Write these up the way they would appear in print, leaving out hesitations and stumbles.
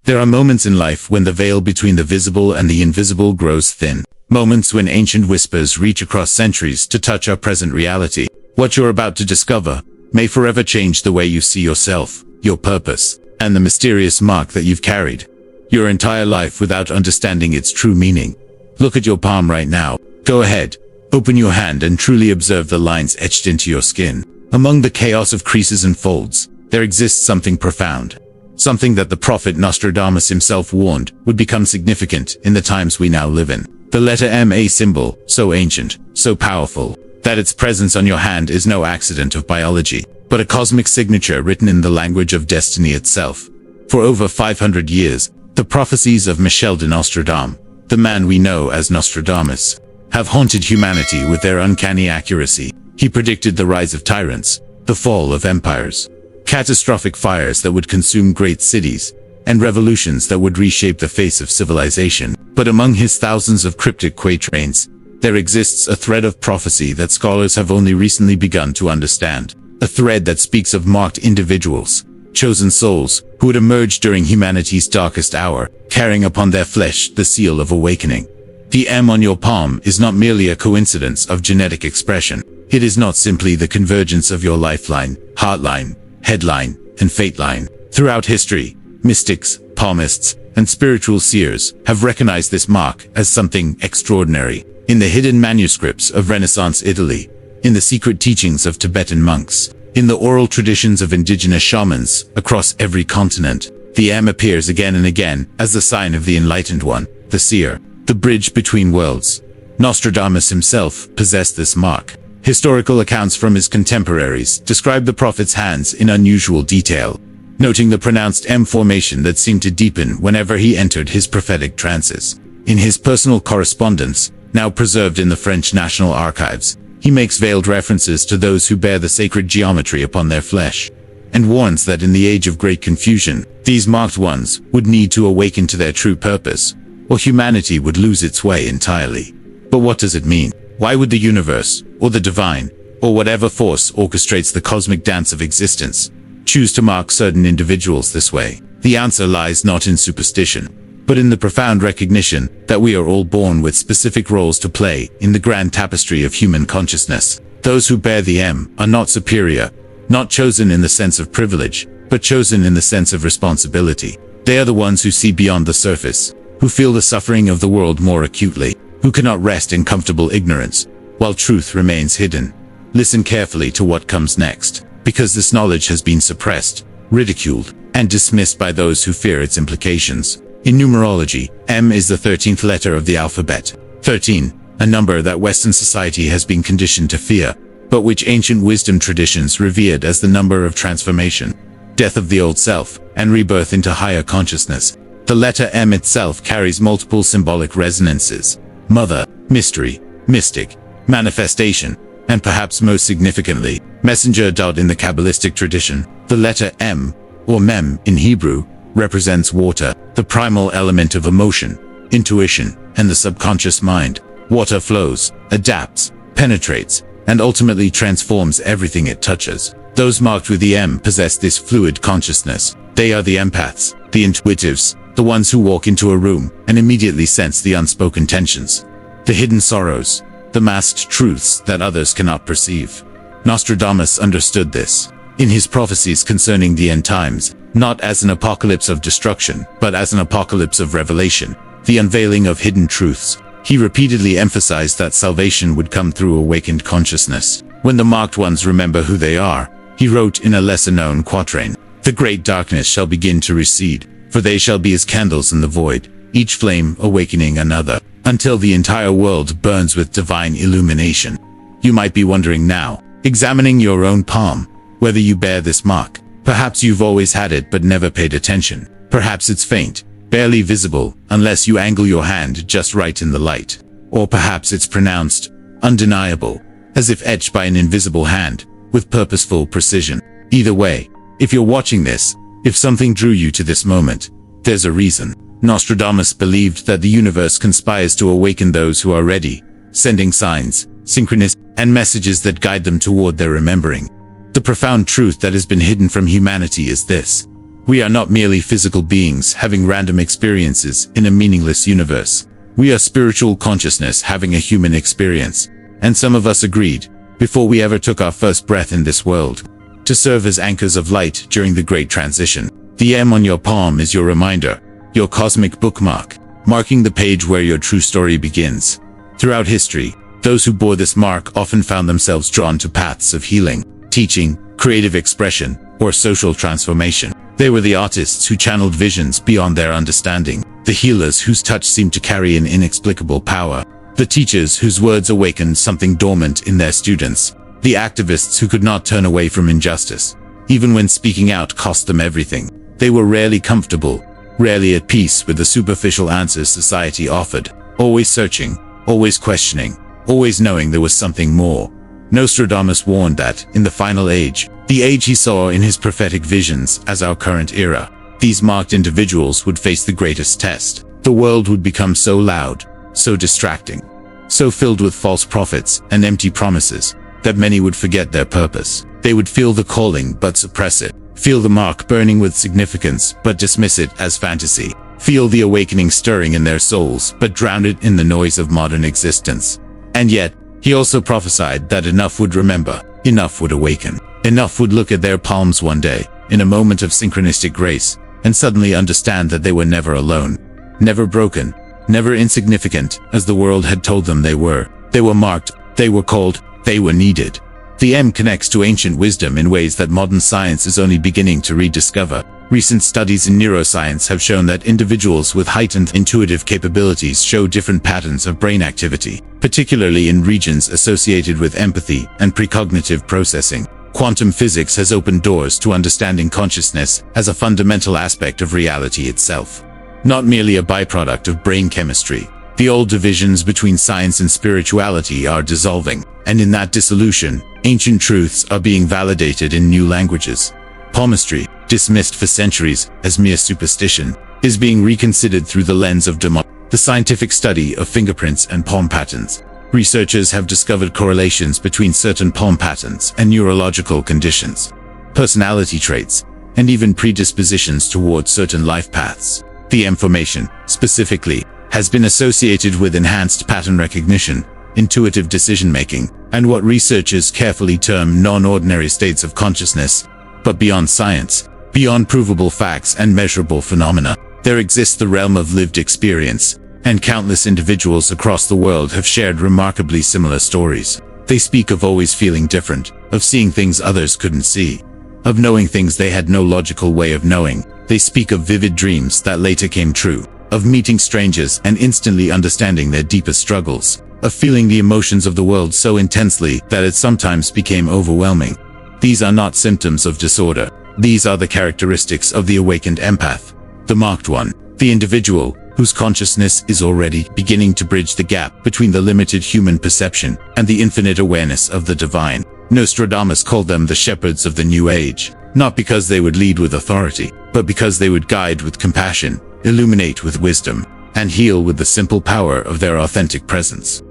There are moments in life when the veil between the visible and the invisible grows thin. Moments when ancient whispers reach across centuries to touch our present reality. What you're about to discover may forever change the way you see yourself, your purpose, and the mysterious mark that you've carried your entire life without understanding its true meaning. Look at your palm right now. Go ahead, open your hand and truly observe the lines etched into your skin. Among the chaos of creases and folds, there exists something profound. Something that the prophet Nostradamus himself warned would become significant in the times we now live in. The letter M, a symbol, so ancient, so powerful, that its presence on your hand is no accident of biology, but a cosmic signature written in the language of destiny itself. For over 500 years, the prophecies of Michel de Nostradamus, the man we know as Nostradamus, have haunted humanity with their uncanny accuracy. He predicted the rise of tyrants, the fall of empires, catastrophic fires that would consume great cities, and revolutions that would reshape the face of civilization. But among his thousands of cryptic quatrains, there exists a thread of prophecy that scholars have only recently begun to understand. A thread that speaks of marked individuals, chosen souls, who would emerge during humanity's darkest hour, carrying upon their flesh the seal of awakening. The M on your palm is not merely a coincidence of genetic expression. It is not simply the convergence of your lifeline, heartline, headline, and fate line. Throughout history, mystics, palmists, and spiritual seers have recognized this mark as something extraordinary. In the hidden manuscripts of Renaissance Italy, in the secret teachings of Tibetan monks, in the oral traditions of indigenous shamans across every continent, the M appears again and again as the sign of the enlightened one, the seer, the bridge between worlds. Nostradamus himself possessed this mark. Historical accounts from his contemporaries describe the prophet's hands in unusual detail, noting the pronounced M formation that seemed to deepen whenever he entered his prophetic trances. In his personal correspondence, now preserved in the French National Archives, he makes veiled references to those who bear the sacred geometry upon their flesh, and warns that in the age of great confusion, these marked ones would need to awaken to their true purpose, or humanity would lose its way entirely. But what does it mean? Why would the universe, or the divine, or whatever force orchestrates the cosmic dance of existence, choose to mark certain individuals this way? The answer lies not in superstition, but in the profound recognition that we are all born with specific roles to play in the grand tapestry of human consciousness. Those who bear the M are not superior, not chosen in the sense of privilege, but chosen in the sense of responsibility. They are the ones who see beyond the surface, who feel the suffering of the world more acutely, who cannot rest in comfortable ignorance, while truth remains hidden. Listen carefully to what comes next, because this knowledge has been suppressed, ridiculed, and dismissed by those who fear its implications. In numerology, M is the 13th letter of the alphabet. 13, a number that Western society has been conditioned to fear, but which ancient wisdom traditions revered as the number of transformation, death of the old self, and rebirth into higher consciousness. The letter M itself carries multiple symbolic resonances: mother, mystery, mystic, manifestation, and perhaps most significantly, messenger. In the Kabbalistic tradition, the letter M, or Mem in Hebrew, represents water, the primal element of emotion, intuition, and the subconscious mind. Water flows, adapts, penetrates, and ultimately transforms everything it touches. Those marked with the M possess this fluid consciousness. They are the empaths, the intuitives, the ones who walk into a room and immediately sense the unspoken tensions, the hidden sorrows, the masked truths that others cannot perceive. Nostradamus understood this. In his prophecies concerning the end times, not as an apocalypse of destruction, but as an apocalypse of revelation, the unveiling of hidden truths, he repeatedly emphasized that salvation would come through awakened consciousness. When the marked ones remember who they are, he wrote in a lesser-known quatrain, "The great darkness shall begin to recede, for they shall be as candles in the void, each flame awakening another, until the entire world burns with divine illumination." You might be wondering now, examining your own palm, whether you bear this mark. Perhaps you've always had it but never paid attention. Perhaps it's faint, barely visible, unless you angle your hand just right in the light. Or perhaps it's pronounced, undeniable, as if etched by an invisible hand, with purposeful precision. Either way, if you're watching this, if something drew you to this moment, there's a reason. Nostradamus believed that the universe conspires to awaken those who are ready, sending signs, synchronicities, and messages that guide them toward their remembering. The profound truth that has been hidden from humanity is this: We are not merely physical beings having random experiences in a meaningless universe. We are spiritual consciousness having a human experience. And some of us agreed, before we ever took our first breath in this world, to serve as anchors of light during the Great Transition. The M on your palm is your reminder, your cosmic bookmark, marking the page where your true story begins. Throughout history, those who bore this mark often found themselves drawn to paths of healing, teaching, creative expression, or social transformation. They were the artists who channeled visions beyond their understanding, the healers whose touch seemed to carry an inexplicable power, the teachers whose words awakened something dormant in their students, the activists who could not turn away from injustice, even when speaking out cost them everything. They were rarely comfortable, rarely at peace with the superficial answers society offered, always searching, always questioning, always knowing there was something more. Nostradamus warned that, in the final age, the age he saw in his prophetic visions as our current era, these marked individuals would face the greatest test. The world would become so loud, so distracting, so filled with false prophets and empty promises, that many would forget their purpose. They would feel the calling but suppress it, feel the mark burning with significance but dismiss it as fantasy, feel the awakening stirring in their souls but drown it in the noise of modern existence. And yet, he also prophesied that enough would remember, enough would awaken, enough would look at their palms one day, in a moment of synchronistic grace, and suddenly understand that they were never alone, never broken, never insignificant, as the world had told them they were. They were marked, they were called, they were needed. The M connects to ancient wisdom in ways that modern science is only beginning to rediscover. Recent studies in neuroscience have shown that individuals with heightened intuitive capabilities show different patterns of brain activity, particularly in regions associated with empathy and precognitive processing. Quantum physics has opened doors to understanding consciousness as a fundamental aspect of reality itself, not merely a byproduct of brain chemistry. The old divisions between science and spirituality are dissolving, and in that dissolution, ancient truths are being validated in new languages. Palmistry, dismissed for centuries as mere superstition, is being reconsidered through the lens of the scientific study of fingerprints and palm patterns. Researchers have discovered correlations between certain palm patterns and neurological conditions, personality traits, and even predispositions towards certain life paths. The M formation, specifically, has been associated with enhanced pattern recognition, intuitive decision-making, and what researchers carefully term non-ordinary states of consciousness. But beyond science, beyond provable facts and measurable phenomena, there exists the realm of lived experience, and countless individuals across the world have shared remarkably similar stories. They speak of always feeling different, of seeing things others couldn't see, of knowing things they had no logical way of knowing. They speak of vivid dreams that later came true, of meeting strangers and instantly understanding their deepest struggles, of feeling the emotions of the world so intensely that it sometimes became overwhelming. These are not symptoms of disorder. These are the characteristics of the awakened empath, the marked one, the individual whose consciousness is already beginning to bridge the gap between the limited human perception and the infinite awareness of the divine. Nostradamus called them the shepherds of the new age, not because they would lead with authority, but because they would guide with compassion, illuminate with wisdom, and heal with the simple power of their authentic presence.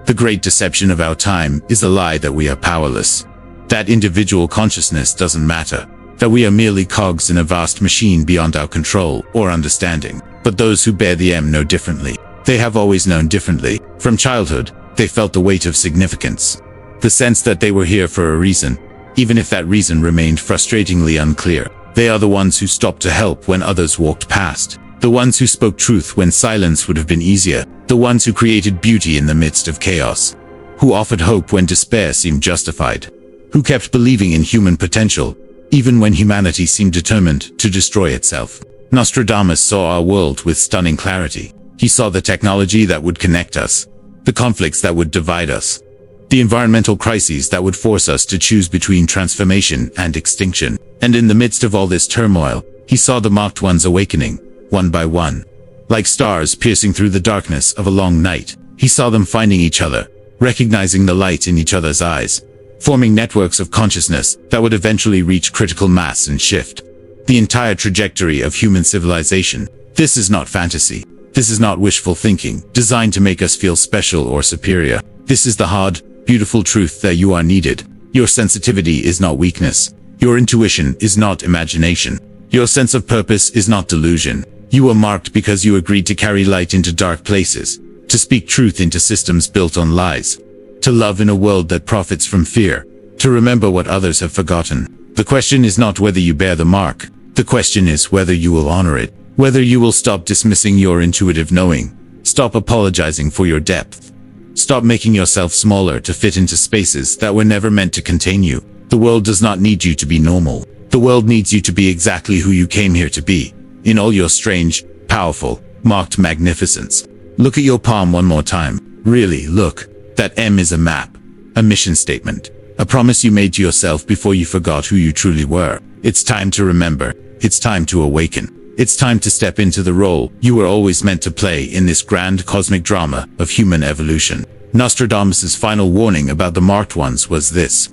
The great deception of our time is the lie that we are powerless, that individual consciousness doesn't matter, that we are merely cogs in a vast machine beyond our control or understanding. But those who bear the M know differently. They have always known differently. From childhood, they felt the weight of significance, the sense that they were here for a reason, even if that reason remained frustratingly unclear. They are the ones who stopped to help when others walked past, the ones who spoke truth when silence would have been easier, the ones who created beauty in the midst of chaos, who offered hope when despair seemed justified, who kept believing in human potential, even when humanity seemed determined to destroy itself. Nostradamus saw our world with stunning clarity. He saw the technology that would connect us, the conflicts that would divide us, the environmental crises that would force us to choose between transformation and extinction. And in the midst of all this turmoil, he saw the marked ones awakening, one by one. Like stars piercing through the darkness of a long night, he saw them finding each other, recognizing the light in each other's eyes, forming networks of consciousness that would eventually reach critical mass and shift the entire trajectory of human civilization. This is not fantasy. This is not wishful thinking, designed to make us feel special or superior. This is the hard, beautiful truth that you are needed. Your sensitivity is not weakness. Your intuition is not imagination. Your sense of purpose is not delusion. You were marked because you agreed to carry light into dark places, to speak truth into systems built on lies, to love in a world that profits from fear, to remember what others have forgotten. The question is not whether you bear the mark. The question is whether you will honor it, whether you will stop dismissing your intuitive knowing, stop apologizing for your depth, stop making yourself smaller to fit into spaces that were never meant to contain you. The world does not need you to be normal. The world needs you to be exactly who you came here to be, in all your strange, powerful, marked magnificence. Look at your palm one more time. Really, look. That M is a map, a mission statement, a promise you made to yourself before you forgot who you truly were. It's time to remember. It's time to awaken. It's time to step into the role you were always meant to play in this grand cosmic drama of human evolution. Nostradamus' final warning about the marked ones was this: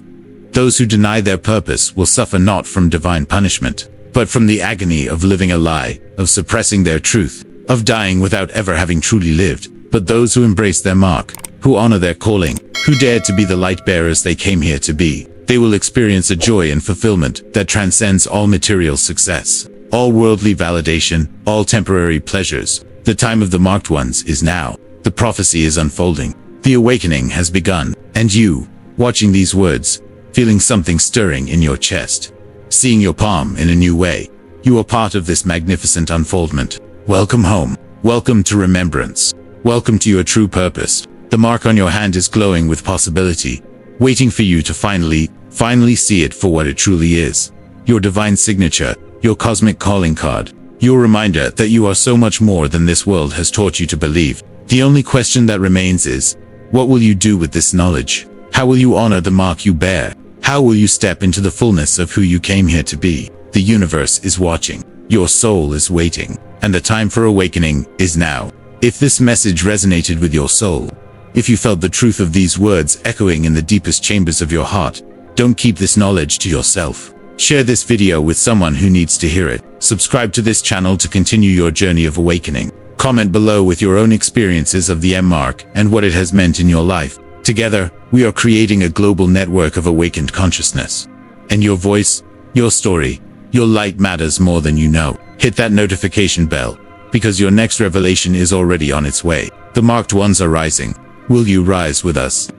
those who deny their purpose will suffer not from divine punishment, but from the agony of living a lie, of suppressing their truth, of dying without ever having truly lived. But those who embrace their mark, who honor their calling, who dare to be the light bearers they came here to be, they will experience a joy and fulfillment that transcends all material success, all worldly validation, all temporary pleasures. The time of the marked ones is now. The prophecy is unfolding. The awakening has begun. And you, watching these words, feeling something stirring in your chest, seeing your palm in a new way, you are part of this magnificent unfoldment. Welcome home. Welcome to remembrance. Welcome to your true purpose. The mark on your hand is glowing with possibility, waiting for you to finally see it for what it truly is. Your divine signature, your cosmic calling card, your reminder that you are so much more than this world has taught you to believe. The only question that remains is, what will you do with this knowledge? How will you honor the mark you bear? How will you step into the fullness of who you came here to be? The universe is watching. Your soul is waiting. And the time for awakening is now. If this message resonated with your soul, if you felt the truth of these words echoing in the deepest chambers of your heart, don't keep this knowledge to yourself. Share this video with someone who needs to hear it. Subscribe to this channel to continue your journey of awakening. Comment below with your own experiences of the M mark and what it has meant in your life. Together, we are creating a global network of awakened consciousness. And your voice, your story, your light matters more than you know. Hit that notification bell, because your next revelation is already on its way. The marked ones are rising. Will you rise with us?